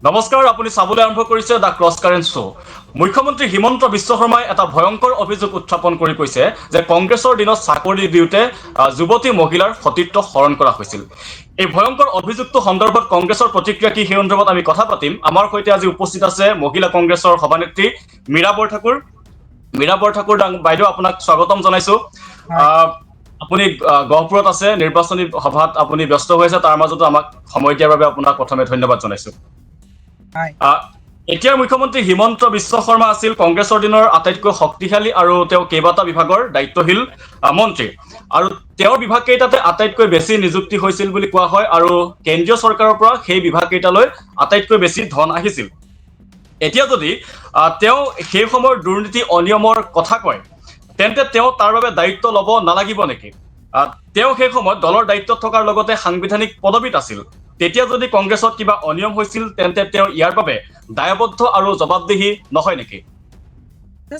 নমস্কাৰ, আপুনি চাবলৈ আৰম্ভ কৰিছে দ্য ক্ৰছ কাৰেণ্ট শ্ব'। মুখ্যমন্ত্ৰী হিমন্ত বিশ্ব শৰ্মাই এটা ভয়ংকৰ অভিযোগ উত্থাপন কৰি কৈছে যে কংগ্ৰেছৰ দিনত চাকৰি দিওঁতে যুৱতী মহিলাৰ সতীত্ব হৰণ কৰা হৈছিল। এই ভয়ংকৰ অভিযোগটো সন্দৰ্ভত কংগ্ৰেছৰ প্ৰতিক্ৰিয়া কি সেই সন্দৰ্ভত আমি কথা পাতিম। আমাৰ সৈতে আজি উপস্থিত আছে মহিলা কংগ্ৰেছৰ সভানেত্ৰী মীৰা বৰঠাকুৰ। মীৰা বৰঠাকুৰ বাইদেউ, আপোনাক স্বাগতম জনাইছো। হয় আপুনি গহপুৰত আছে, নিৰ্বাচনী সভাত আপুনি ব্যস্ত হৈ আছে, তাৰ মাজতো আমাক সময় দিয়াৰ বাবে আপোনাক প্ৰথমে ধন্যবাদ জনাইছো। হয় এতিয়াৰ মুখ্যমন্ত্ৰী হিমন্ত বিশ্ব শৰ্মা আছিল কংগ্ৰেছৰ দিনৰ আটাইতকৈ শক্তিশালী আৰু তেওঁ কেইবাটা বিভাগৰ দায়িত্বশীল মন্ত্ৰী। আৰু তেওঁৰ বিভাগ কেইটাতে আটাইতকৈ বেছি নিযুক্তি হৈছিল বুলি কোৱা হয়, আৰু কেন্দ্ৰীয় চৰকাৰৰ পৰা সেই বিভাগ কেইটালৈ আটাইতকৈ বেছি ধন আহিছিল। এতিয়া যদি তেওঁ সেই সময়ৰ দুৰ্নীতি অনিয়মৰ কথা কয়, তেন্তে তেওঁ তাৰ বাবে দায়িত্ব ল'ব নালাগিব নেকি? তেওঁ সেই সময়ত দলৰ দায়িত্বত থকাৰ লগতে সাংবিধানিক পদবীত আছিল। তেতিয়া যদি কংগ্ৰেছত কিবা অনিয়ম হৈছিল, তেন্তে তেওঁ ইয়াৰ বাবে দায়বদ্ধ আৰু জবাবদিহি নহয় নেকি?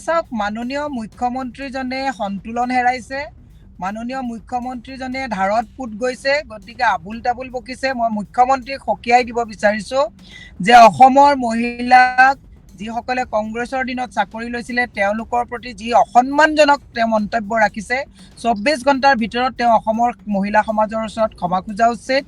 চাওক, মাননীয় মুখ্যমন্ত্ৰীজনে সন্তুলন হেৰাইছে। মাননীয় মুখ্যমন্ত্ৰীজনে ধাৰত পুত গৈছে, গতিকে আবুল তাবুল বকিছে। মই মুখ্যমন্ত্ৰীক সকীয়াই দিব বিচাৰিছো যে অসমৰ মহিলাক যিসকলে কংগ্ৰেছৰ দিনত চাকৰি লৈছিলে তেওঁলোকৰ প্ৰতি যি অসন্মানজনক তেওঁ মন্তব্য ৰাখিছে, 24 ঘণ্টাৰ ভিতৰত তেওঁ অসমৰ মহিলা সমাজৰ ওচৰত ক্ষমা খোজা উচিত।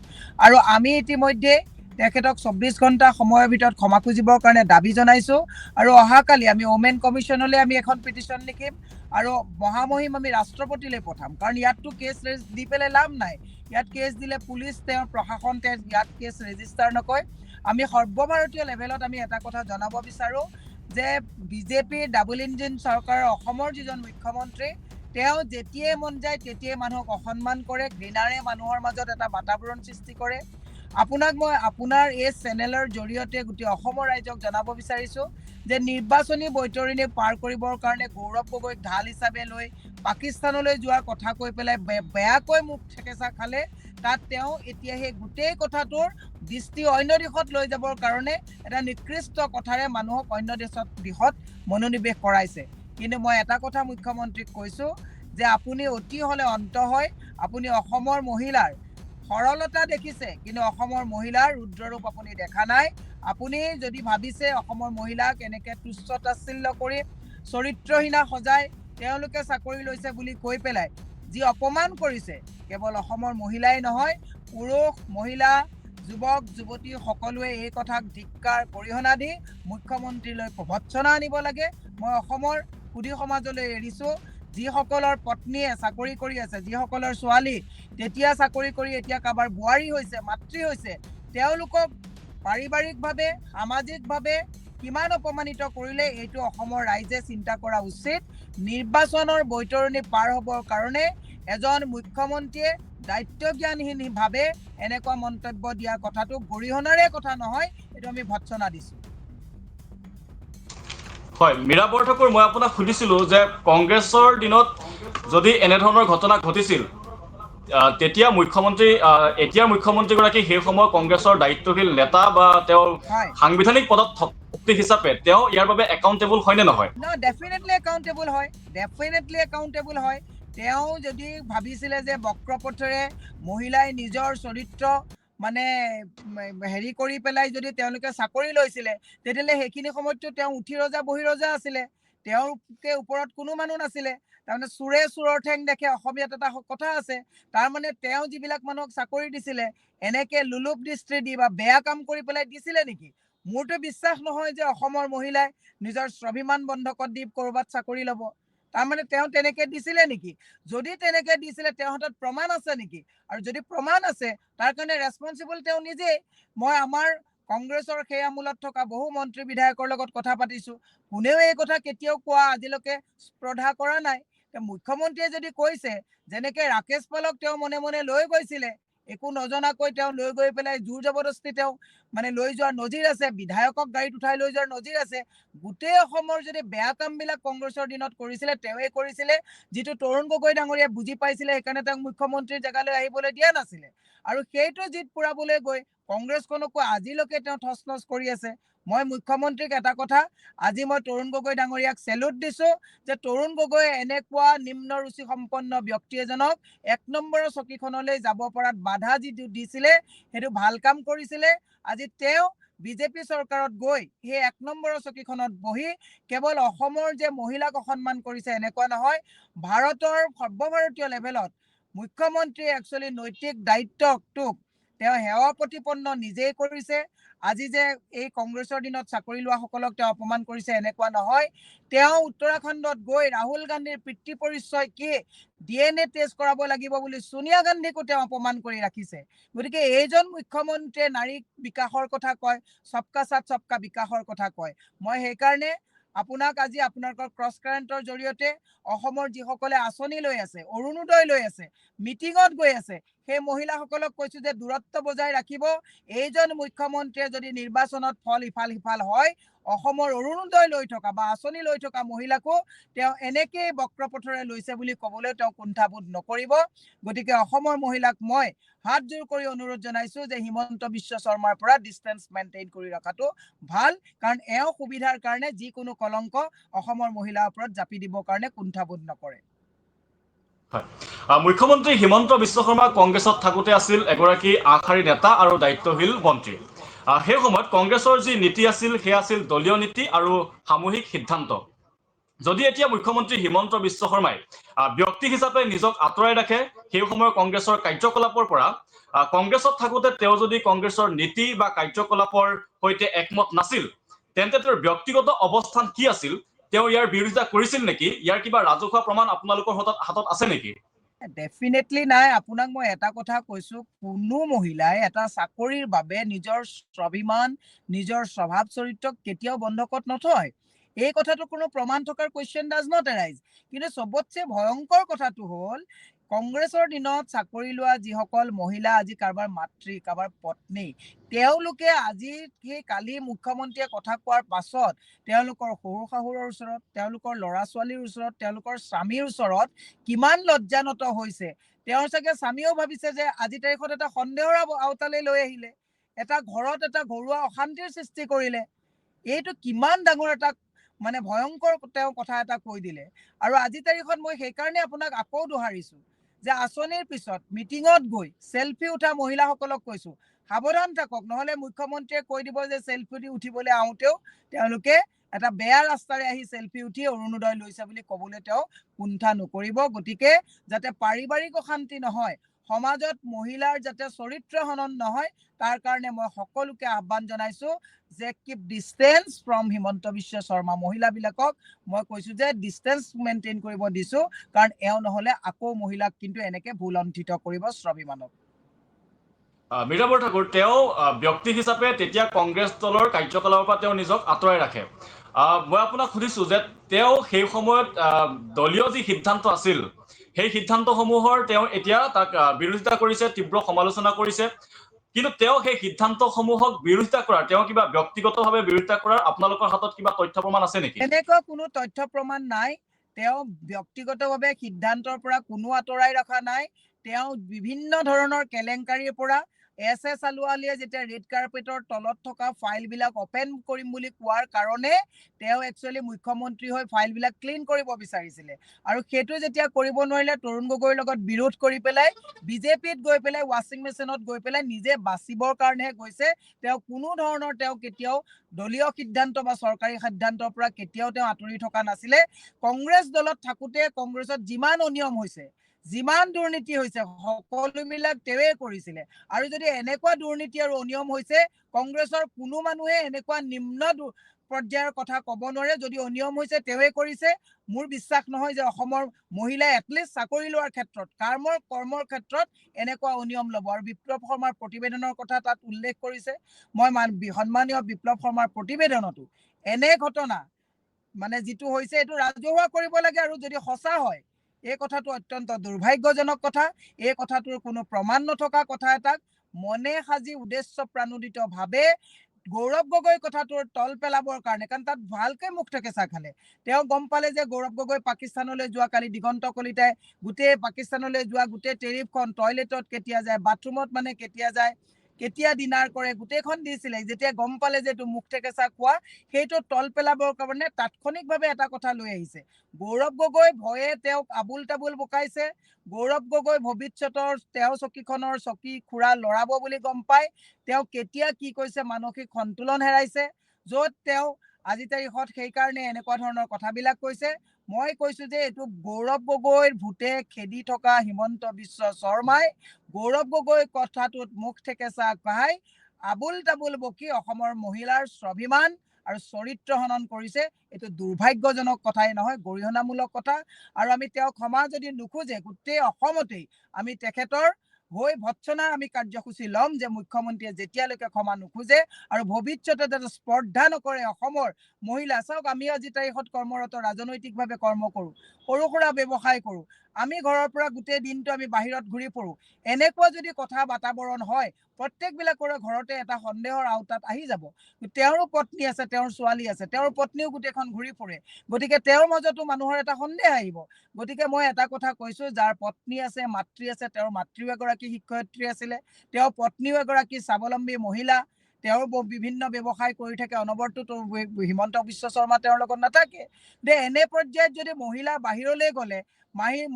আৰু আমি ইতিমধ্যে তেখেতক 24 ঘণ্টা সময়ৰ ভিতৰত ক্ষমা খুজিবৰ কাৰণে দাবী জনাইছো। আৰু অহাকালি আমি ওমেন কমিশ্যনলৈ আমি এখন পিটিশ্যন লিখিম আৰু মহামহিম আমি ৰাষ্ট্ৰপতিলৈ পঠাম। কাৰণ ইয়াততো কেছ দি পেলাই লাভ নাই। ইয়াত কেছ দিলে পুলিচ, তেওঁৰ প্ৰশাসন ইয়াত কেছ ৰেজিষ্টাৰ নকৰে। আমি সৰ্বভাৰতীয় লেভেলত আমি এটা কথা জনাব বিচাৰো যে বিজেপিৰ ডাবল ইঞ্জিন চৰকাৰৰ অসমৰ যিজন মুখ্যমন্ত্ৰী, তেওঁ যেতিয়াই মন যায় তেতিয়াই মানুহক অসন্মান কৰে, ঘৃণাৰে মানুহৰ মাজত এটা বাতাবৰণ সৃষ্টি কৰে। আপোনাক মই আপোনাৰ এই চেনেলৰ জৰিয়তে গোটেই অসমৰ ৰাইজক জনাব বিচাৰিছো যে নিৰ্বাচনী বৈতৰণি পাৰ কৰিবৰ কাৰণে গৌৰৱ গগৈক ঢাল হিচাপে লৈ পাকিস্তানলৈ যোৱাৰ কথা কৈ পেলাই বেয়াকৈ মুখ ঠেকেচা খালে। তাত তেওঁ এতিয়া সেই গোটেই কথাটোৰ দৃষ্টি অন্য দিশত লৈ যাবৰ কাৰণে এটা নিকৃষ্ট কথাৰে মানুহক অন্য দিশত মনোনিৱেশ কৰাইছে। কিন্তু মই এটা কথা মুখ্যমন্ত্ৰীক কৈছো যে আপুনি অতি হলে অন্ত হয়। আপুনি অসমৰ মহিলাৰ সৰলতা দেখিছে, কিন্তু অসমৰ মহিলাৰ ৰুদ্ৰৰূপ আপুনি দেখা নাই। আপুনি যদি ভাবিছে অসমৰ মহিলাক এনেকে তুচ্ছ তাচ্ছিল্য কৰি চৰিত্ৰহীনা সজাই তেওঁলোকে চাকৰি লৈছে বুলি কৈ পেলাই যি অপমান কৰিছে, কেৱল অসমৰ মহিলাই নহয়, পুৰুষ মহিলা যুৱক যুৱতী সকলোৱে এই কথাক ধিক্কাৰ গৰিহণা দি মুখ্যমন্ত্ৰীলৈ ভৰ্ৎসনা আনিব লাগে। মই অসমৰ সুধী সমাজলৈ এৰিছো, যিসকলৰ পত্নীয়ে চাকৰি কৰি আছে, যিসকলৰ ছোৱালী তেতিয়া চাকৰি কৰি এতিয়া কাৰোবাৰ বোৱাৰী হৈছে, মাতৃ হৈছে, তেওঁলোকক পাৰিবাৰিকভাৱে সামাজিকভাৱে কিমান অপমানিত কৰিলে এইটো অসমৰ ৰাইজে চিন্তা কৰা উচিত। নিৰ্বাচনৰ বৈতৰণি পাৰ হ'বৰ কাৰণে এজন মুখ্যমন্ত্ৰীয়ে দায়িত্বজ্ঞানহীনভাৱে এনেকুৱা মন্তব্য দিয়া কথাটো গৰিহণাৰে কথা নহয়, এইটো আমি ভৰ্ৎসনা দিছো। হয়, মীৰা বৰঠাকুৰ, মই আপোনাক সুধিছিলো যে কংগ্ৰেছৰ দিনত যদি এনেধৰণৰ ঘটনা ঘটিছিল, তেতিয়া এতিয়াৰ মুখ্যমন্ত্ৰীগৰাকী সেই সময়ৰ কংগ্ৰেছৰ দায়িত্বশীল নেতা বা তেওঁৰ হয়, সাংবিধানিক পদত থকা হিচাপে তেওঁ ইয়াৰ বাবে একাউণ্টেবল হয়নে নহয়? ডেফিনেটলি একাউণ্টেবল হয়, ডেফিনেটলি একাউণ্টেবল হয়। তেওঁ যদি ভাবিছিলে যে বক্ৰপথেৰে মহিলাই নিজৰ চৰিত্ৰ মানে হেৰি কৰি পেলাই যদি তেওঁলোকে চাকৰি লৈছিলে, তেতিয়াহ'লে সেইখিনি সময়ততো তেওঁ উঠি ৰজা বহি ৰজা আছিলে, তেওঁৰকে ওপৰত কোনো মানুহ নাছিলে। তাৰমানে চোৰে চোৰৰ ঠেং দেখে, অসমীয়াত এটা কথা আছে। তাৰমানে তেওঁ যিবিলাক মানুহক চাকৰি দিছিলে এনেকে লোলুপ দৃষ্টি দি বা বেয়া কাম কৰি পেলাই দিছিলে নেকি? মোৰতো বিশ্বাস নহয় যে অসমৰ মহিলাই নিজৰ স্বাভিমান বন্ধকত দি ক'ৰবাত চাকৰি ল'ব। তাৰমানে তেওঁ তেনেকে দিছিলে নেকি? যদি তেনেকে দিছিলে তেওঁৰ হাতত প্ৰমাণ আছে নেকি? আৰু যদি প্ৰমাণ আছে তাৰ কাৰণে ৰেছপন্সিবল তেওঁ নিজেই। মই আমাৰ কংগ্ৰেছৰ সেই আমোলত থকা বহু মন্ত্ৰী বিধায়কৰ লগত কথা পাতিছো, কোনেও এই কথা কেতিয়াও কোৱা আজিলৈকে স্পৰ্ধা কৰা নাই। মুখ্যমন্ত্ৰীয়ে যদি কৈছে, যেনেকে ৰাকেশ পালক তেওঁ মনে মনে লৈ গৈছিলে, একো নজনাকৈ তেওঁ লৈ গৈ পেলাই জোৰ জবৰদস্তি তেওঁ মানে লৈ যোৱাৰ নজিৰ আছে, বিধায়কক গাড়ীত উঠাই লৈ যোৱাৰ নজিৰ আছে। গোটেই অসমৰ যদি বেয়া কামবিলাক কংগ্ৰেছৰ দিনত কৰিছিলে তেওঁৱে কৰিছিলে, যিটো তৰুণ গগৈ ডাঙৰীয়াই বুজি পাইছিলে, সেইকাৰণে তেওঁক মুখ্যমন্ত্ৰীৰ জেগালৈ আহিবলৈ দিয়া নাছিলে। আৰু সেইটো জিত পুৰাবলৈ গৈ কংগ্ৰেছখনকো আজিলৈকে তেওঁ থচ নচ কৰি আছে। মই মুখ্যমন্ত্ৰীক এটা কথা, আজি মই তৰুণ গগৈ ডাঙৰীয়াক চেলুট দিছো যে তৰুণ গগৈয়ে এনেকুৱা নিম্ন ৰুচি সম্পন্ন ব্যক্তি এজনক 1 নম্বৰৰ চকীখনলৈ যাব পৰাত বাধা যিটো দিছিলে সেইটো ভাল কাম কৰিছিলে। আজি তেওঁ বিজেপি চৰকাৰত গৈ সেই 1 নম্বৰৰ চকীখনত বহি কেৱল অসমৰ যে মহিলাক অসন্মান কৰিছে এনেকুৱা নহয়, ভাৰতৰ সৰ্বভাৰতীয় লেভেলত মুখ্যমন্ত্ৰীয়ে একচুৱেলি নৈতিক দায়িত্বটোক তেওঁ সেৱা প্ৰতিপন্ন নিজেই কৰিছে। আজি যে এই কংগ্ৰেছৰ দিনত চাকৰি লোৱাসকলক তেওঁ অপমান কৰিছে এনেকুৱা নহয়, তেওঁ উত্তৰাখণ্ডত গৈ ৰাহুল গান্ধীৰ পিতৃ পৰিচয় কি DNA টেষ্ট কৰাব লাগিব বুলি সোনিয়া গান্ধীকো তেওঁ অপমান কৰি ৰাখিছে। গতিকে এইজন মুখ্যমন্ত্ৰীয়ে নাৰী বিকাশৰ কথা কয়, সবকা সাথ সবকা বিকাশৰ কথা কয়। মই সেইকাৰণে আপোনাক আজি আপোনালোকৰ ক্ৰছ কাৰেণ্টৰ জৰিয়তে অসমৰ যিসকলে আঁচনি লৈ আছে, অৰুণোদয় লৈ আছে, মিটিঙত গৈ আছে, সেই মহিলাসকলক কৈছো যে দূৰত্ব বজাই ৰাখিব। এইজন মুখ্যমন্ত্ৰীয়ে যদি নিৰ্বাচনত ফল ইফাল সিফাল হয়, অসমৰ অৰুণোদয় লৈ থকা বা আঁচনি লৈ থকা মহিলাকো তেওঁ এনেকেই বক্ৰপথৰে লৈছে বুলি ক'বলৈ তেওঁ কুণ্ঠাবোধ নকৰিব। গতিকে অসমৰ মহিলাক মই হাত জোৰ কৰি অনুৰোধ জনাইছো যে হিমন্ত বিশ্ব শৰ্মাৰ পৰা ডিষ্টেন্স মেইনটেইন কৰি ৰখাটো ভাল, কাৰণ এওঁ সুবিধাৰ কাৰণে যিকোনো কলংক অসমৰ মহিলাৰ ওপৰত জাপি দিবৰ কাৰণে কুণ্ঠাবোধ নকৰে। মুখ্যমন্ত্ৰী হিমন্ত বিশ্ব শৰ্মা কংগ্ৰেছত থাকোঁতে আছিল এগৰাকী আগশাৰী নেতা আৰু দায়িত্বশীল মন্ত্ৰী। সেই সময়ত কংগ্ৰেছৰ যি নীতি আছিল সেয়া আছিল দলীয় নীতি আৰু সামূহিক সিদ্ধান্ত। যদি এতিয়া মুখ্যমন্ত্ৰী হিমন্ত বিশ্ব শৰ্মাই ব্যক্তি হিচাপে নিজক আঁতৰাই ৰাখে সেই সময়ৰ কংগ্ৰেছৰ কাৰ্যকলাপৰ পৰা, কংগ্ৰেছত থাকোঁতে তেওঁ যদি কংগ্ৰেছৰ নীতি বা কাৰ্যকলাপৰ সৈতে একমত নাছিল, তেন্তে তেওঁৰ ব্যক্তিগত অৱস্থান কি আছিল, তেওঁ ইয়াৰ বিৰোধিতা কৰিছিল নেকি, ইয়াৰ কিবা ৰাজহুৱা প্ৰমাণ আপোনালোকৰ হাতত আছে নেকি? ডেফিনেটলি নাই। আপোনাক মই এটা কথা কৈছো, কোনো মহিলাই এটা চাকৰিৰ বাবে নিজৰ স্বাভিমান, নিজৰ স্বভাৱ চৰিত্ৰক কেতিয়াও বন্ধকত নথয়। এই কথাটো কোনো প্ৰমাণ থকাৰ কুৱেশ্যন ডাজ নট এৰাইজ। কিন্তু চবতছে ভয়ংকৰ কথাটো হ'ল, কংগ্ৰেছৰ দিনত চাকৰি লোৱা যিসকল মহিলা, আজি কাৰোবাৰ মাতৃ, কাৰোবাৰ পত্নী, তেওঁলোকে আজি সেই কালি মুখ্যমন্ত্ৰীয়ে কথা কোৱাৰ পাছত তেওঁলোকৰ শহুৰ শাহুৰৰ ওচৰত, তেওঁলোকৰ ল'ৰা ছোৱালীৰ ওচৰত, তেওঁলোকৰ স্বামীৰ ওচৰত কিমান লজ্জানত হৈছে। তেওঁৰ চাগে স্বামীয়েও ভাবিছে যে আজি তাৰিখত এটা সন্দেহৰ আওতালৈ লৈ আহিলে, এটা ঘৰত এটা ঘৰুৱা অশান্তিৰ সৃষ্টি কৰিলে। এইটো কিমান ডাঙৰ এটা মানে ভয়ংকৰ তেওঁ কথা এটা কৈ দিলে। আৰু আজি তাৰিখত মই সেইকাৰণে আপোনাক আকৌ দোহাৰিছো যে আঁচনিৰ পিছত মিটিঙত গৈ চেলফি উঠা মহিলাসকলক কৈছো, সাৱধান থাকক, নহলে মুখ্যমন্ত্ৰীয়ে কৈ দিব যে চেলফি উঠিবলৈ আহোঁতেও তেওঁলোকে এটা বেয়া ৰাস্তাৰে আহি চেলফি উঠি অৰুণোদয় লৈছে বুলি ক'বলৈ তেওঁ কুণ্ঠা নকৰিব। গতিকে যাতে পাৰিবাৰিক অশান্তি নহয়, সমাজত মহিলাৰ যাতে চৰিত্ৰ হনন নহয়, তাৰ কাৰণে মই সকলোকে আহ্বান জনাইছো যে keep distance from Himanta Biswa Sarma. মহিলাবিলাকক মই কৈছো যে ডিষ্টেন্স মেইনটেইন কৰিব দিছো, কাৰণ এওঁ নহলে আকৌ মহিলাক কিন্তু এনেকে ভুলন্ঠিত কৰিব স্বাভিমানক। মীৰা বৰঠাকুৰ, তেওঁ ব্যক্তি হিচাপে তেতিয়া কংগ্ৰেছ দলৰ কাৰ্যকলাপৰ পৰা তেওঁ নিজক আঁতৰাই ৰাখে। মই আপোনাক সুধিছো যে তেওঁ সেই সময়ত দলীয় যি সিদ্ধান্ত আছিল সেই সিদ্ধান্তসমূহৰ তেওঁ এতিয়া তাক বিৰোধিতা কৰিছে, তীব্ৰ সমালোচনা কৰিছে, কিন্তু তেওঁ সেই সিদ্ধান্তসমূহক বিৰোধিতা কৰাৰ, তেওঁ কিবা ব্যক্তিগতভাৱে বিৰোধিতা কৰাৰ আপোনালোকৰ হাতত কিবা তথ্য প্ৰমাণ আছে নেকি? এনেকুৱা কোনো তথ্য প্ৰমাণ নাই। তেওঁ ব্যক্তিগতভাৱে সিদ্ধান্তৰ পৰা কোনো আঁতৰাই ৰখা নাই। তেওঁ বিভিন্ন ধৰণৰ কেলেংকাৰীৰ পৰা SS আলুৱালিয়ে যেতিয়া ৰেড কাৰ্পেটৰ তলত থকা ফাইলবিলাক অপেন কৰিম বুলি কোৱাৰ কাৰণে তেওঁ একচুৱেলি মুখ্যমন্ত্ৰী হৈ ফাইলবিলাক ক্লিন কৰিব বিচাৰিছিলে, আৰু সেইটো যেতিয়া কৰিব নোৱাৰিলে তৰুণ গগৈৰ লগত বিৰোধ কৰি পেলাই বিজেপিত গৈ পেলাই ৱাশ্বিং মেচিনত গৈ পেলাই নিজে বাচিবৰ কাৰণেহে গৈছে। তেওঁ কোনো ধৰণৰ তেওঁ কেতিয়াও দলীয় সিদ্ধান্ত বা চৰকাৰী সিদ্ধান্তৰ পৰা কেতিয়াও তেওঁ আঁতৰি থকা নাছিলে। কংগ্ৰেছ দলত থাকোঁতে কংগ্ৰেছত যিমান অনিয়ম হৈছে, যিমান দুৰ্নীতি হৈছে, সকলোবিলাক তেওঁৱে কৰিছিলে। আৰু যদি এনেকুৱা দুৰ্নীতি আৰু অনিয়ম হৈছে, কংগ্ৰেছৰ কোনো মানুহে এনেকুৱা নিম্ন পৰ্যায়ৰ কথা ক'ব নোৱাৰে যদি অনিয়ম হৈছে তেওঁৱে কৰিছে। মোৰ বিশ্বাস নহয় যে অসমৰ মহিলাই এটলিষ্ট চাকৰি লোৱাৰ ক্ষেত্ৰত, কৰ্মৰ ক্ষেত্ৰত এনেকুৱা অনিয়ম ল'ব। আৰু বিপ্লৱ শৰ্মাৰ প্ৰতিবেদনৰ কথা তাত উল্লেখ কৰিছে। মই সন্মানীয় বিপ্লৱ শৰ্মাৰ প্ৰতিবেদনতো এনে ঘটনা মানে যিটো হৈছে এইটো ৰাজহুৱা কৰিব লাগে, আৰু যদি সঁচা হয় এই কথাটো অত্যন্ত দুৰ্ভাগ্যজনক কথা। এই কথাটোৰ কোনো প্ৰমাণ নথকা কথা এটাক মনে সাজি উদ্দেশ্য প্ৰণোদিতভাৱে গৌৰৱ গগৈ কথাটোৰ তল পেলাবৰ কাৰণে, কাৰণ তাত ভালকৈ মুখ থেকেচা খালে। তেওঁ গম পালে যে গৌৰৱ গগৈ পাকিস্তানলৈ যোৱা, কালি দিগন্ত কলিতাই গোটেই পাকিস্তানলৈ যোৱা গোটেই টেৰিফখন টয়লেটত কেতিয়া যায়, বাথৰুমত মানে কেতিয়া যায়, কেতিয়া ডিনাৰ কৰে গোটেইখন দিছিলে। যেতিয়া গম পালে যে এইটো মুখ থেকেচা খোৱা, সেইটো তল পেলাবৰ কাৰণে তাৎক্ষণিকভাৱে এটা কথা লৈ আহিছে। গৌৰৱ গগৈ ভয়ে তেওঁক আবুল তাবুল বকাইছে। গৌৰৱ গগৈ ভৱিষ্যতৰ তেওঁ চকীখনৰ চকী খুৰা লৰাব বুলি গম পায়। তেওঁ কেতিয়া কি কৈছে মানসিক সন্তুলন হেৰাইছে, য'ত তেওঁ আজি তাৰিখত সেইকাৰণে এনেকুৱা ধৰণৰ কথাবিলাক কৈছে। মই কৈছো যে এইটো গৌৰৱ গগৈৰ ভূতে খেদি থকা হিমন্ত বিশ্ব শৰ্মাই গৌৰৱ গগৈ কথাটোত মুখ থেকেচা কহাই আবুল তাবুল বকি অসমৰ মহিলাৰ স্বাভিমান আৰু চৰিত্ৰ হনন কৰিছে। এইটো দুৰ্ভাগ্যজনক কথাই নহয়, গৰিহণামূলক কথা। আৰু আমি তেওঁক ক্ষমা যদি নোখোজে গোটেই অসমতেই আমি তেখেতৰ হৈ ভৎসনাৰ আমি কাৰ্যসূচী ল'ম যে মুখ্যমন্ত্ৰীয়ে যেতিয়ালৈকে ক্ষমা নোখোজে আৰু ভৱিষ্যতে যাতে স্পৰ্ধা নকৰে অসমৰ মহিলা। চাওক, আমি আজি তাৰিখত কৰ্মৰত, ৰাজনৈতিকভাৱে কৰ্ম কৰোঁ, সৰু সুৰা ব্যৱসায় কৰোঁ, আমি ঘৰৰ পৰা গোটেই দিনটো আমি বাহিৰত ঘূৰি ফুৰোঁ। এনেকুৱা যদি কথা বাতাবৰণ হয়, প্ৰত্যেকবিলাকৰে ঘৰতে এটা সন্দেহৰ আওতাত আহি যাব। তেওঁৰো পত্নী আছে, তেওঁৰ ছোৱালী আছে, তেওঁৰ পত্নীও গোটেইখন ঘূৰি ফুৰে। গতিকে তেওঁৰ মাজতো মানুহৰ এটা সন্দেহ আহিব। গতিকে মই এটা কথা কৈছো, যাৰ পত্নী আছে, মাতৃ আছে, তেওঁৰ মাতৃও এগৰাকী শিক্ষয়িত্ৰী আছিলে, তেওঁৰ পত্নীও এগৰাকী স্বাৱলম্বী মহিলা, তেওঁ বিভিন্ন ব্যৱসায় কৰি থাকে অনবৰতো। হিমন্ত বিশ্ব শৰ্মা তেওঁৰ লগত নাথাকে। যে এনে পৰ্যায়ত যদি মহিলা বাহিৰলৈ গ'লে,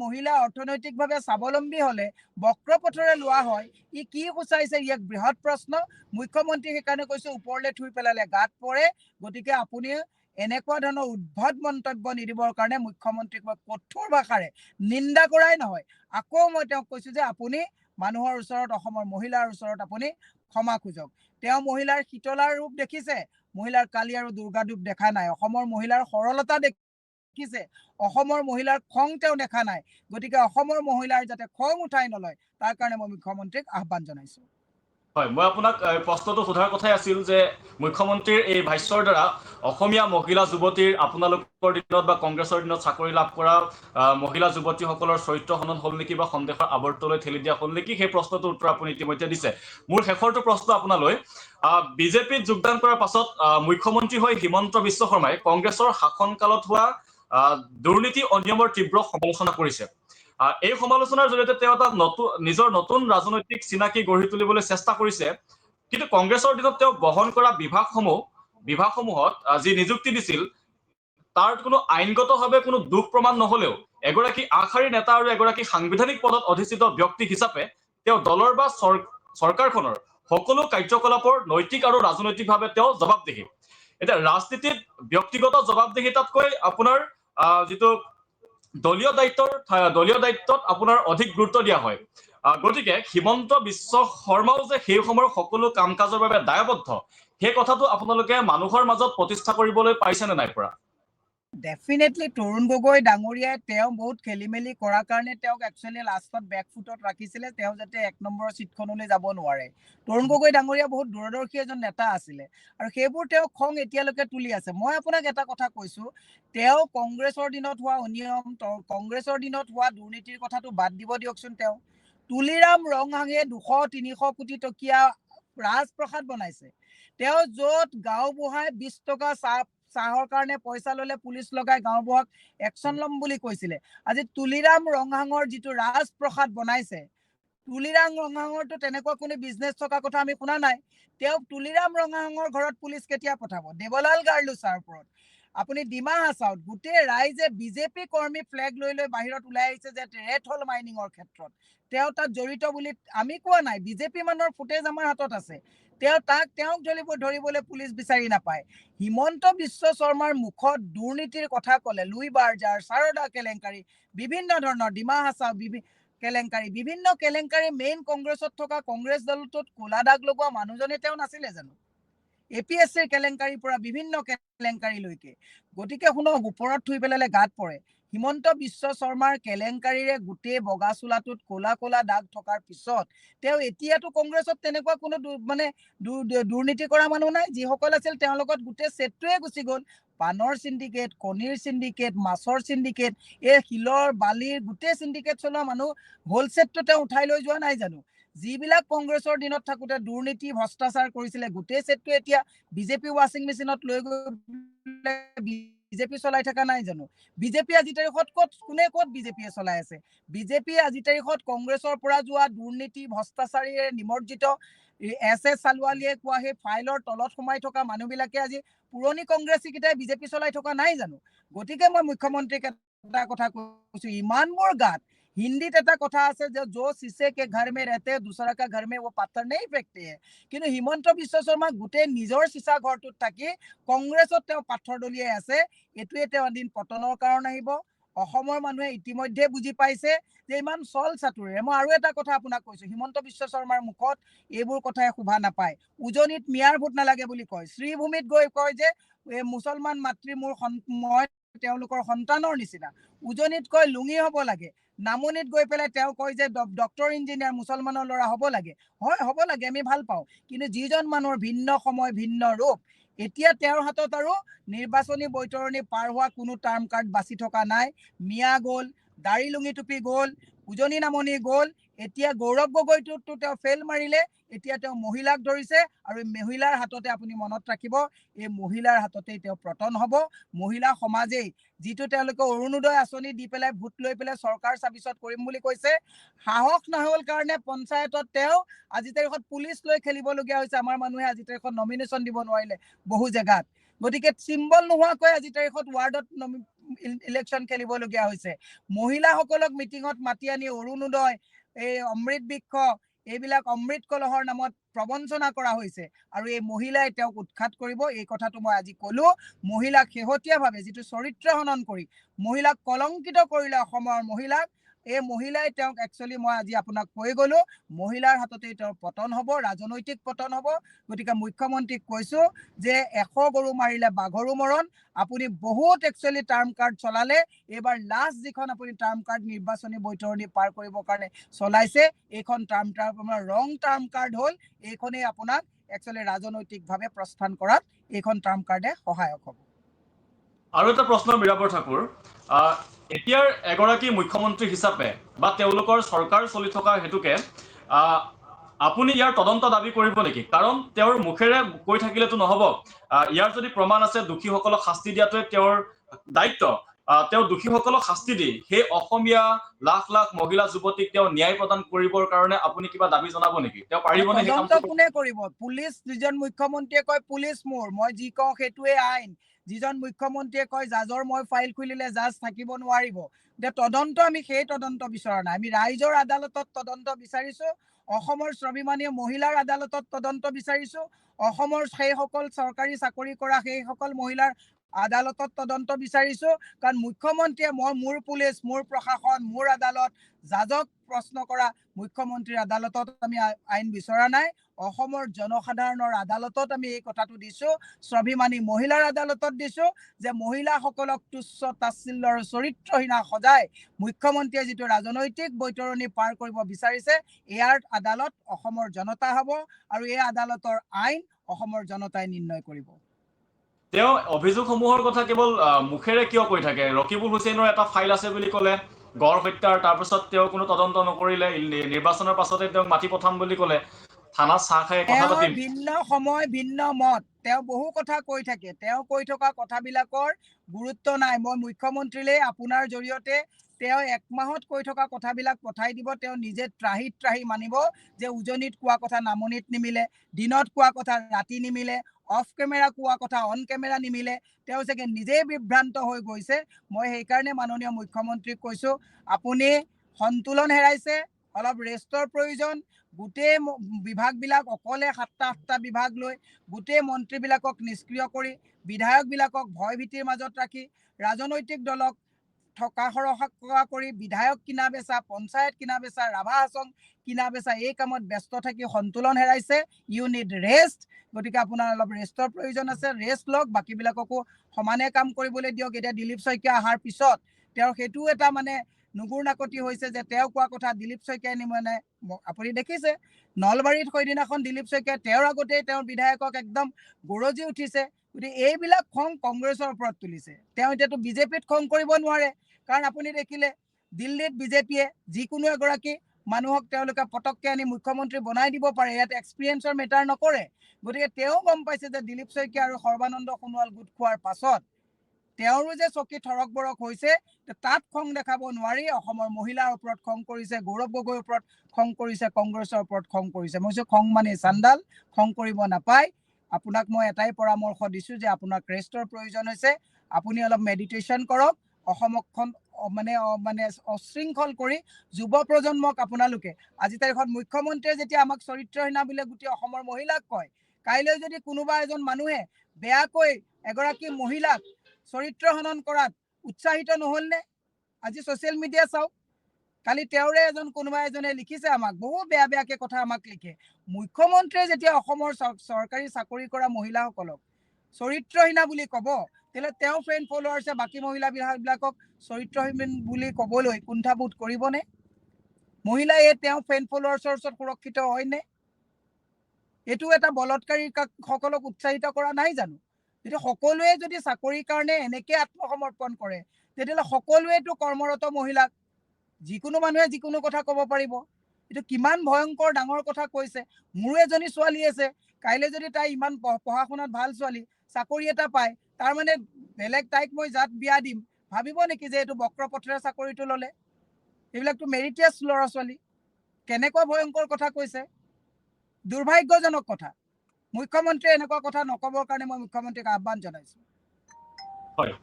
মহিলা অৰ্থনৈতিকভাৱে স্বাৱলম্বী হ'লে, বক্ৰপথৰে লোৱা হয়, ই কি সূচাইছে, ই এক বৃহৎ প্ৰশ্ন। মুখ্যমন্ত্ৰী সেইকাৰণে কৈছে ওপৰলৈ থুই পেলালে গাত পৰে। গতিকে আপুনি এনেকুৱা ধৰণৰ উদ্ভট মন্তব্য নিদিবৰ কাৰণে মুখ্যমন্ত্ৰীক মই কঠোৰ ভাষাৰে নিন্দা কৰাই নহয়, আকৌ মই তেওঁক কৈছো যে আপুনি মানুহৰ ওচৰত, অসমৰ মহিলাৰ ওচৰত আপুনি ক্ষমা খোজক। তেওঁ মহিলাৰ শীতলাৰ ৰূপ দেখিছে, মহিলাৰ কালি আৰু দুৰ্গা ৰূপ দেখা নাই। অসমৰ মহিলাৰ সৰলতা দেখিছে, অসমৰ মহিলাৰ খং তেওঁ দেখা নাই। গতিকে অসমৰ মহিলাৰ যাতে খং উঠাই নলয়, তাৰ কাৰণে মই মুখ্যমন্ত্ৰীক আহ্বান জনাইছো। হয়, মই আপোনাক প্ৰশ্নটো সোধাৰ কথাই আছিল যে মুখ্যমন্ত্ৰীৰ এই ভাষ্যৰ দ্বাৰা অসমীয়া মহিলা যুৱতীৰ আপোনালোকৰ দিনত বা কংগ্ৰেছৰ দিনত চাকৰি লাভ কৰা মহিলা যুৱতীসকলৰ চৰিত্ৰ হনন হ'ল নেকি বা সন্দেহৰ আৱৰ্তলৈ ঠেলি দিয়া হ'ল নেকি, সেই প্ৰশ্নটোৰ উত্তৰ আপুনি ইতিমধ্যে দিছে। মোৰ শেষৰটো প্ৰশ্ন আপোনালৈ, বিজেপিত যোগদান কৰাৰ পাছত মুখ্যমন্ত্ৰী হৈ হিমন্ত বিশ্ব শৰ্মাই কংগ্ৰেছৰ শাসনকালত হোৱা দুৰ্নীতি অনিয়মৰ তীব্ৰ সমালোচনা কৰিছে। এই সমালোচনাৰ জৰিয়তে তেওঁ এটা নিজৰ নতুন ৰাজনৈতিক চিনাকি গঢ়ি তুলিবলৈ চেষ্টা কৰিছে। কিন্তু কংগ্ৰেছৰ দিনত তেওঁ বহন কৰা বিভাগসমূহত যি নিযুক্তি দিছিল, তাৰ কোনো আইনগতভাৱে কোনো দোষ প্ৰমাণ নহলেও এগৰাকী আগশাৰীৰ নেতা আৰু এগৰাকী সাংবিধানিক পদত অধিষ্ঠিত ব্যক্তি হিচাপে তেওঁ দলৰ বা চৰকাৰখনৰ সকলো কাৰ্যকলাপৰ নৈতিক আৰু ৰাজনৈতিকভাৱে তেওঁ জবাবদিহি। এতিয়া ৰাজনীতিত ব্যক্তিগত জবাবদিহিতাতকৈ আপোনাৰ যিটো দলীয় দায়িত্বত আপোনাৰ অধিক গুৰুত্ব দিয়া হয়। গতিকে হিমন্ত বিশ্ব শৰ্মাও যে সেই সময়ৰ সকলো কাম কাজৰ বাবে দায়বদ্ধ, সেই কথাটো আপোনালোকে মানুহৰ মাজত প্ৰতিষ্ঠা কৰিবলৈ পাৰিছে নে নাই পৰা? ডেফিনেটলি তৰুণ গগৈ ডাঙৰীয়াই তেওঁ বহুত খেলি মেলি কৰাৰ কাৰণে তেওঁক একচুৱেলি লাষ্টত বেকফুটত ৰাখিছিলে, তেওঁ যাতে 1 নম্বৰৰ ছিটখনলৈ যাব নোৱাৰে। তৰুণ গগৈ ডাঙৰীয়া বহুত দূৰদৰ্শী এজন নেতা আছিলে, আৰু সেইবোৰ তেওঁ খং এতিয়ালৈকে তুলি আছে। মই আপোনাক এটা কথা কৈছো, তেওঁ কংগ্ৰেছৰ দিনত হোৱা অনিয়ম, কংগ্ৰেছৰ দিনত হোৱা দুৰ্নীতিৰ কথাটো বাদ দিব দিয়কচোন। তেওঁ তুলিৰাম ৰংহাঙে 200-300 কোটি টকীয়া ৰাজপ্ৰসাদ বনাইছে। তেওঁ য'ত গাঁওবুঢ়াই 20 টকা চাহৰ কাৰণে পইচা ললে পুলিচ লগাই গাঁওবুঢ়াক একশ্যন ল'ম বুলি কৈছিলে। আজি তুলিৰাম ৰংহাঙৰ যিটো ৰাজপ্ৰসাদ বনাইছে, তুলিৰাম ৰংহাঙৰতো তেনেকুৱা কোনো বিজনেছ থকা কথা আমি শুনা নাই। তেওঁক তুলিৰাম ৰংহাঙৰ ঘৰত পুলিচ কেতিয়া পঠাব? দেৱলাল গাৰ্লুছাৰ ওপৰত আপুনি ডিমা হাছাওত গোটেই ৰাইজে বিজেপি কৰ্মী ফ্লেগ লৈ বাহিৰত ওলাই আহিছে যে ৰেড হল মাইনিঙৰ ক্ষেত্ৰত তেওঁ তাত জড়িত বুলি আমি কোৱা নাই, বিজেপি মানুহৰ ফুটেজ আমাৰ হাতত আছে। তেওঁক ধৰিবলৈ পুলিচ বিচাৰি নাপায়। হিমন্ত বিশ্ব শৰ্মাৰ মুখত দুৰ্নীতিৰ কথা ক'লে, লুই বাৰ্জাৰ, সাৰদা কেলেংকাৰী, বিভিন্ন ধৰণৰ ডিমা হাছাও কেলেংকাৰী, বিভিন্ন কেলেংকাৰী, মেইন কংগ্ৰেছত থকা কংগ্ৰেছ দলটোত কোলা দাগ লগোৱা মানুহজনে তেওঁ নাছিলে জানো? APSCৰ কেলেংকাৰীৰ পৰা বিভিন্ন কেলেংকাৰীলৈকে। গতিকে শুনক, ওপৰত থুই পেলালে গাত পৰে। হিমন্ত বিশ্ব শৰ্মাৰ কেলেংকাৰীৰে গোটেই বগা চোলাটোত ক'লা ক'লা দাগ থকাৰ পিছত তেওঁ এতিয়াতো কংগ্ৰেছত তেনেকুৱা কোনো দুৰ্নীতি কৰা মানুহ নাই। যিসকল আছিল তেওঁৰ লগত গোটেই ছেটটোৱে গুচি গ'ল। পানৰ চিণ্ডিকেট, কণীৰ চিণ্ডিকেট, মাছৰ চিণ্ডিকেট, এই শিলৰ বালিৰ গোটেই চিণ্ডিকেট চলোৱা মানুহ হোল ছেটটো তেওঁ উঠাই লৈ যোৱা নাই জানো? যিবিলাক কংগ্ৰেছৰ দিনত থাকোঁতে দুৰ্নীতি ভ্ৰষ্টাচাৰ কৰিছিলে গোটেই ছেটটো এতিয়া বিজেপি ৱাশ্বিং মেচিনত লৈ গৈ বিজেপি চলাই থকা নাই জানো? বিজেপি আজি তাৰিখত ক'ত বিজেপিয়ে চলাই আছে? বিজেপি আজি তাৰিখত কংগ্ৰেছৰ পৰা যোৱা দুৰ্নীতি ভ্ৰষ্টাচাৰীৰে নিমজ্জিত এছ আলৱালীয়ে কোৱা সেই ফাইলৰ তলত সোমাই থকা মানুহবিলাকে আজি পুৰণি কংগ্ৰেছীকেইটাই বিজেপি চলাই থকা নাই জানো? গতিকে মই মুখ্যমন্ত্ৰীক এটা কথা কৈছো, ইমানবোৰ গাত হিন্দীত এটা কথা আছে যে जो शीशे के घर में रहते हैं दूसरा का घर में वो पत्थर नहीं फेंकते हैं। কিন্তু হিমন্ত বিশ্ব শৰ্মা গোটেই নিজৰ চিচা ঘৰটোত থাকি কংগ্ৰেছত তেওঁ পাথৰ দলিয়াই আছে। এইটোৱে তেওঁ এদিন পতনৰ কাৰণ আহিব। অসমৰ মানুহে ইতিমধ্যে বুজি পাইছে যে ইমান চল চাতুৰে। মই আৰু এটা কথা আপোনাক কৈছো, হিমন্ত বিশ্ব শৰ্মাৰ মুখত এইবোৰ কথাই শোভা নাপায়। উজনিত মিয়াৰ ভোট নালাগে বুলি কয়, শ্ৰীভূমিত গৈ কয় যে মুছলমান মাতৃ মই তেওঁলোকৰ সন্তানৰ নিচিনা। উজনিত কয় লুঙি হ'ব লাগে, নামনিত গৈ পেলাই তেওঁ কয় যে ডক্টৰ ইঞ্জিনিয়াৰ মুছলমানৰ ল'ৰা হ'ব লাগে। হয়, হ'ব লাগে, আমি ভাল পাওঁ। কিন্তু যিজন মানুহৰ ভিন্ন সময় ভিন্ন ৰূপ, এতিয়া তেওঁৰ হাতত আৰু নিৰ্বাচনী বৈতৰণি পাৰ হোৱা কোনো টাৰ্ম কাৰ্ড বাছি থকা নাই। মিয়া গ'ল, দাড়ি লুঙি টুপি গ'ল, উজনি নামনি গ'ল। এতিয়া গৌৰৱ গগৈটোতো তেওঁ ফেল মাৰিলে, এতিয়া তেওঁ মহিলাক ধৰিছে আৰু মহিলাৰ হাততে আপুনি মনত ৰাখিব, এই মহিলাৰ হাততেই তেওঁ পতন হ'ব। মহিলা সমাজেই যিটো তেওঁলোকে অৰুণোদয় আঁচনি দি পেলাই ভোট লৈ পেলাই চৰকাৰ চাবিচত কৰিম বুলি কৈছে, সাহস নহ'ল কাৰণে পঞ্চায়তত তেওঁ আজি তাৰিখত পুলিচ লৈ খেলিবলগীয়া হৈছে। আমাৰ মানুহে আজি তাৰিখত নমিনেশ্যন দিব নোৱাৰিলে বহু জেগাত। গতিকে চিম্বল নোহোৱাকৈ আজি তাৰিখত ৱাৰ্ডত ইলেকশ্যন খেলিবলগীয়া হৈছে। মহিলাসকলক মিটিঙত মাতি আনি অৰুণোদয়, এই অমৃত বৃক্ষ, এইবিলাক অমৃত কলহৰ নামত প্ৰবঞ্চনা কৰা হৈছে আৰু এই মহিলাই তেওঁক উৎখাত কৰিব। এই কথাটো মই আজি ক'লো। মহিলাক শেহতীয়াভাৱে যিটো চৰিত্ৰ হনন কৰি মহিলাক কলংকিত কৰিলে অসমৰ মহিলাক, এই মহিলাই তেওঁক একচুৱেলি মই আজি আপোনাক কৈ গ'লো, মহিলাৰ হাততেই তেওঁৰ পতন হ'ব, ৰাজনৈতিক পতন হ'ব। গতিকে মুখ্যমন্ত্ৰীক কৈছো যে 100 গৰু মাৰিলে বাঘৰো মৰণ। আপুনি বহুত একচুৱেলি টাৰ্ম কাৰ্ড চলালে, এইবাৰ লাষ্ট যিখন আপুনি টাৰ্ম কাৰ্ড নিৰ্বাচনী বৈতৰণি পাৰ কৰিবৰ কাৰণে চলাইছে, এইখন আপোনাৰ ৰং টাৰ্ম কাৰ্ড হ'ল। এইখনেই আপোনাক একচুৱেলি ৰাজনৈতিকভাৱে প্ৰস্থান কৰাত এইখন টাৰ্ম কাৰ্ডে সহায়ক হ'ব। আৰু এটা প্ৰশ্ন বীৰাবৰ ঠাকুৰ, এতিয়াৰ এগৰাকী মুখ্যমন্ত্ৰী হিচাপে বা তেওঁলোকৰ চৰকাৰ চলি থকা হেতুকে আপুনি ইয়াৰ তদন্ত দাবী কৰিব নেকি? কাৰণ তেওঁৰ মুখেৰে কৈ থাকিলেতো নহ'ব। ইয়াৰ যদি প্ৰমাণ আছে দোষীসকলক শাস্তি দিয়াটোৱে তেওঁৰ দায়িত্ব। তেওঁ দোষীসকলক শাস্তি দি সেই অসমীয়া লাখ লাখ মহিলা যুৱতীক তেওঁ ন্যায় প্ৰদান কৰিবৰ কাৰণে আপুনি কিবা দাবী জনাব নেকি? তেওঁ পাৰিবনে সেই তদন্ত কামটো? কোনে কৰিব? পুলিচ, যিজন মুখ্যমন্ত্ৰীয়ে কয় পুলিচ মোৰ, মই যি কওঁ সেইটোৱে আইন। যিজন মুখ্যমন্ত্ৰীয়ে কয় জাজৰ মই ফাইল খুলিলে জাজ থাকিব নোৱাৰিব। এতিয়া তদন্ত আমি সেই তদন্ত বিচৰা নাই, আমি ৰাইজৰ আদালতত তদন্ত বিচাৰিছো। অসমৰ স্বাভিমানীয় মহিলাৰ আদালতত তদন্ত বিচাৰিছো। অসমৰ সেইসকল চৰকাৰী চাকৰি কৰা সেইসকল মহিলাৰ আদালতত তদন্ত বিচাৰিছো। কাৰণ মুখ্যমন্ত্ৰীয়ে মোৰ পুলিচ, মোৰ প্ৰশাসন, মোৰ আদালত, জাজক প্ৰশ্ন কৰা মুখ্যমন্ত্ৰীৰ আদালতত আমি আইন বিচৰা নাই। অসমৰ জনসাধাৰণৰ আদালতত আমি এই কথাটো দিছো, স্বাভিমানী মহিলাৰ আদালতত দিছো যে মহিলাসকলক তুচ্ছ তাচ্ছিল্য আৰু চৰিত্ৰহীনা সজাই মুখ্যমন্ত্ৰীয়ে যিটো ৰাজনৈতিক বৈতৰণি পাৰ কৰিব বিচাৰিছে, ইয়াৰ আদালত অসমৰ জনতা হ'ব আৰু এই আদালতৰ আইন অসমৰ জনতাই নিৰ্ণয় কৰিব। তেওঁ অভিযোগসমূহৰ কথা কেৱল মুখেৰে কিয় কৈ থাকে? ৰকিবুল হুছেইনৰ এটা ফাইল আছে বুলি ক'লে, গড় হত্যাৰ, তাৰপিছত তেওঁ কোনো তদন্ত নকৰিলে, নিৰ্বাচনৰ পাছতে তেওঁক মাতি পঠাম বুলি ক'লে, থানাত চাহ খাই কথা তেওঁৰ পাতিম। ভিন্ন সময় ভিন্ন মত, তেওঁ বহু কথা কৈ থাকে। তেওঁ কৈ থকা কথাবিলাকৰ গুৰুত্ব নাই। মই মুখ্যমন্ত্ৰীলৈ আপোনাৰ জৰিয়তে তেওঁ 1 মাহত কৈ থকা কথাবিলাক পঠাই দিব। তেওঁ নিজে ত্ৰাহি মানিব যে উজনিত কোৱা কথা নামনিত নিমিলে, দিনত কোৱা কথা ৰাতি নিমিলে, অফ কেমেৰা কোৱা কথা অন কেমেৰা নিমিলে। তেওঁ চাগে নিজেই বিভ্ৰান্ত হৈ গৈছে। মই সেইকাৰণে মাননীয় মুখ্যমন্ত্ৰীক কৈছো, আপুনি সন্তুলন হেৰাইছে, অলপ ৰেষ্টৰ প্ৰয়োজন। গোটেই বিভাগবিলাক অকলে 7টা-8টা বিভাগ লৈ গোটেই মন্ত্ৰীবিলাকক নিষ্ক্ৰিয় কৰি, বিধায়কবিলাকক ভয় ভীতিৰ মাজত ৰাখি, ৰাজনৈতিক দলক থকা সৰহা কৰি, বিধায়ক কিনা বেচা, পঞ্চায়ত কিনা বেচা, ৰাভা হাছং কিনা বেচা, এই কামত ব্যস্ত থাকি সন্তুলন হেৰাইছে। You need rest. গতিকে আপোনাৰ অলপ ৰেষ্টৰ প্ৰয়োজন আছে, ৰেষ্ট লওক। বাকীবিলাককো সমানে কাম কৰিবলৈ দিয়ক। এতিয়া দিলীপ শইকীয়া অহাৰ পিছত তেওঁৰ সেইটোও এটা মানে নুগুৰ নাকতি হৈছে যে তেওঁ কোৱা কথা দিলীপ শইকীয়াই মানে, আপুনি দেখিছে নলবাৰীত সেইদিনাখন দিলীপ শইকীয়াই তেওঁৰ আগতেই তেওঁৰ বিধায়কক একদম গৰজি উঠিছে। গতিকে এইবিলাক খং কংগ্ৰেছৰ ওপৰত তুলিছে। তেওঁ এতিয়াতো বিজেপিত খং কৰিব নোৱাৰে, কাৰণ আপুনি দেখিলে দিল্লীত বিজেপিয়ে যিকোনো এগৰাকী মানুহক তেওঁলোকে পটককৈ আনি মুখ্যমন্ত্ৰী বনাই দিব পাৰে, ইয়াত এক্সপিৰিয়েঞ্চৰ মেটাৰ নকৰে। গতিকে তেওঁ গম পাইছে যে দিলীপ শইকীয়া আৰু সৰ্বানন্দ সোণোৱাল গোট খোৱাৰ পাছত তেওঁৰো যে চকী থৰক বৰক হৈছে, তাত খং দেখাব নোৱাৰি অসমৰ মহিলাৰ ওপৰত খং কৰিছে, গৌৰৱ গগৈৰ ওপৰত খং কৰিছে, কংগ্ৰেছৰ ওপৰত খং কৰিছে। মই কৈছোঁ খং মানে চাণ্ডাল, খং কৰিব নাপায়। আপোনাক মই এটাই পৰামৰ্শ দিছোঁ যে আপোনাক ৰেষ্টৰ প্ৰয়োজন হৈছে, আপুনি অলপ মেডিটেশ্যন কৰক, অসমখন মানে অশৃংখল কৰি যুৱ প্ৰজন্মক আপোনালোকে আজি তাৰিখত মুখ্যমন্ত্ৰীয়ে যেতিয়া আমাক চৰিত্ৰহীনা বুলি গোটেই অসমৰ মহিলাক কয়, কাইলৈ যদি কোনোবা এজন মানুহে বেয়াকৈ এগৰাকী মহিলাক চৰিত্ৰ হনন কৰাত উৎসাহিত নহ'লনে? আজি ছ'চিয়েল মিডিয়া চাওক, কালি তেওঁৰে কোনোবা এজনে লিখিছে আমাক, বহু বেয়া বেয়াকে কথা আমাক লিখে। মুখ্যমন্ত্ৰীয়ে যেতিয়া অসমৰ চৰকাৰী চাকৰি কৰা মহিলাসকলক চৰিত্ৰহীনা বুলি ক'ব, তেতিয়াহ'লে তেওঁ ফ্ৰেণ্ড ফলোৱাৰ্ছে বাকী মহিলাবিলাকক চৰিত্ৰহীন বুলি ক'বলৈ কুণ্ঠাবোধ কৰিবনে? মহিলাই তেওঁ ফ্ৰেণ্ড ফলোৱাৰ্ছৰ ওচৰত সুৰক্ষিত হয়নে? এইটো এটা বলৎকাৰী সকলক উৎসাহিত কৰা নাই জানো? যদি সকলোৱে যদি চাকৰিৰ কাৰণে এনেকে আত্মসমৰ্পণ কৰে, তেতিয়াহ'লে সকলোৱেতো কৰ্মৰত মহিলাক যিকোনো মানুহে যিকোনো কথা ক'ব পাৰিব। এইটো কিমান ভয়ংকৰ ডাঙৰ কথা কৈছে। মোৰো এজনী ছোৱালী আছে, কাইলৈ যদি তাই ইমান পঢ়া শুনাত ভাল ছোৱালী, চাকৰি এটা পায়, তাৰমানে বেলেগ তাইক মই যাত বিয়া দিম ভাবিব নেকি যে এইটো বক্ৰ পথেৰে চাকৰিটো ল'লে? এইবিলাকতো মেৰিটিয়াছ ল'ৰা ছোৱালী। কেনেকুৱা ভয়ংকৰ কথা কৈছে, দুৰ্ভাগ্যজনক কথা। মুখ্যমন্ত্ৰীয়ে এনেকুৱা কথা নকবৰ কাৰণে মই মুখ্যমন্ত্ৰীক আহ্বান জনাইছো। হয়,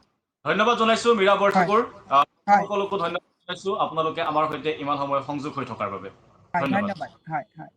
ধন্যবাদ জনাইছো মীৰা বৰঠাকুৰ। হয়, সকলোকো ধন্যবাদ জনাইছো আপোনালোকে আমাৰ সৈতে ইমান সময় সংযোগ হৈ থকাৰ বাবে। ধন্যবাদ। ধন্যবাদ। হয়।